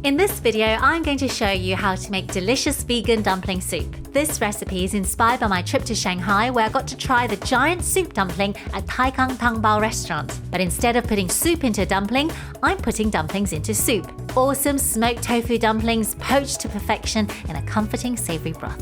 In this video, I'm going to show you how to make delicious vegan dumpling soup. This recipe is inspired by my trip to Shanghai, where I got to try the giant soup dumpling at Taikang Tangbao restaurant. But instead of putting soup into a dumpling, I'm putting dumplings into soup. Awesome smoked tofu dumplings poached to perfection in a comforting savory broth.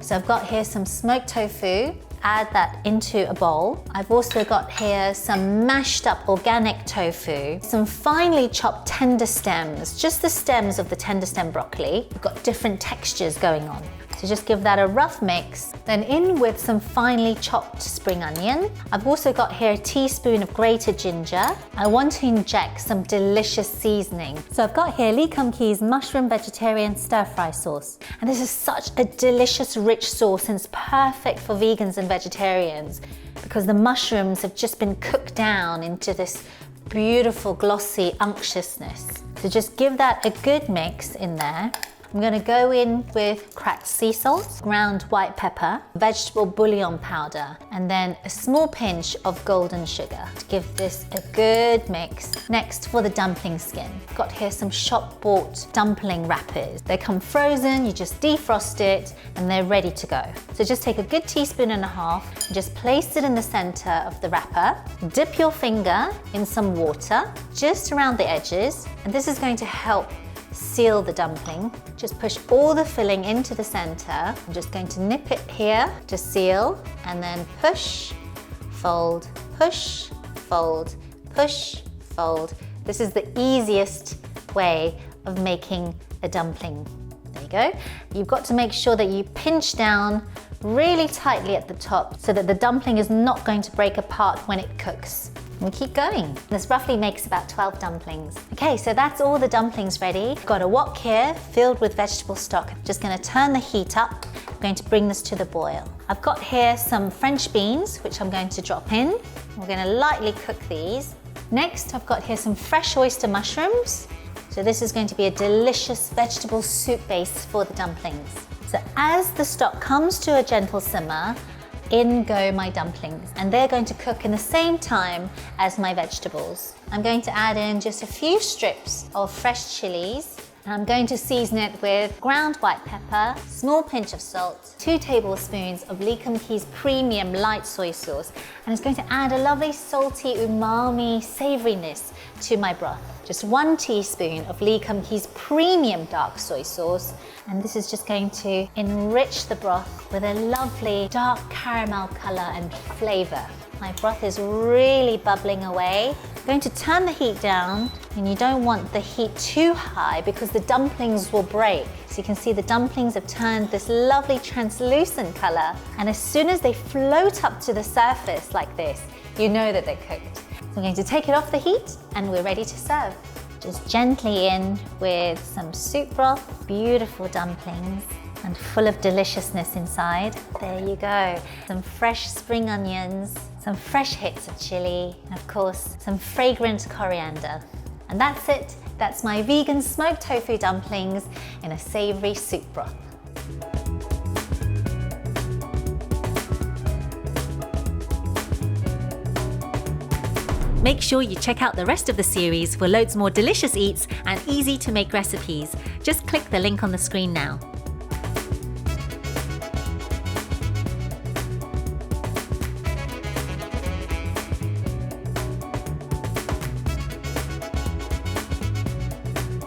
So I've got here some smoked tofu. Add that into a bowl. I've also got here some mashed up organic tofu, some finely chopped tender stems, just the stems of the tender stem broccoli. We've got different textures going on. So just give that a rough mix. Then in with some finely chopped spring onion. I've also got here a teaspoon of grated ginger. I want to inject some delicious seasoning. So I've got here Lee Kum Kee's mushroom vegetarian stir-fry sauce. And this is such a delicious, rich sauce, and it's perfect for vegans and vegetarians because the mushrooms have just been cooked down into this beautiful, glossy unctuousness. So just give that a good mix in there. I'm going to go in with cracked sea salt, ground white pepper, vegetable bouillon powder, and then a small pinch of golden sugar to give this a good mix. Next, for the dumpling skin, I've got here some shop-bought dumpling wrappers. They come frozen, you just defrost it, and they're ready to go. So just take a good teaspoon and a half, and just place it in the center of the wrapper. Dip your finger in some water, just around the edges, and this is going to help seal the dumpling. Just push all the filling into the center. I'm just going to nip it here to seal, and then push, fold, push, fold, push, fold. This is the easiest way of making a dumpling. There you go. You've got to make sure that you pinch down really tightly at the top so that the dumpling is not going to break apart when it cooks. We keep going. This roughly makes about 12 dumplings. Okay, so that's all the dumplings ready. I've got a wok here filled with vegetable stock. I'm just going to turn the heat up. I'm going to bring this to the boil. I've got here some French beans, which I'm going to drop in. We're going to lightly cook these. Next, I've got here some fresh oyster mushrooms. So this is going to be a delicious vegetable soup base for the dumplings. So as the stock comes to a gentle simmer, in go my dumplings, and they're going to cook in the same time as my vegetables. I'm going to add in just a few strips of fresh chilies, and I'm going to season it with ground white pepper, small pinch of salt, 2 tablespoons of Lee Kum Kee's premium light soy sauce, and it's going to add a lovely salty umami savouriness to my broth. Just 1 teaspoon of Lee Kum Kee's premium dark soy sauce, and this is just going to enrich the broth with a lovely dark caramel colour and flavour. My broth is really bubbling away. I'm going to turn the heat down, and you don't want the heat too high because the dumplings will break. So you can see the dumplings have turned this lovely translucent colour, and as soon as they float up to the surface like this, you know that they're cooked. So I'm going to take it off the heat, and we're ready to serve. Just gently in with some soup broth, beautiful dumplings, and full of deliciousness inside. There you go. Some fresh spring onions, some fresh hits of chili, and of course, some fragrant coriander. And that's it. That's my vegan smoked tofu dumplings in a savory soup broth. Make sure you check out the rest of the series for loads more delicious eats and easy to make recipes. Just click the link on the screen now.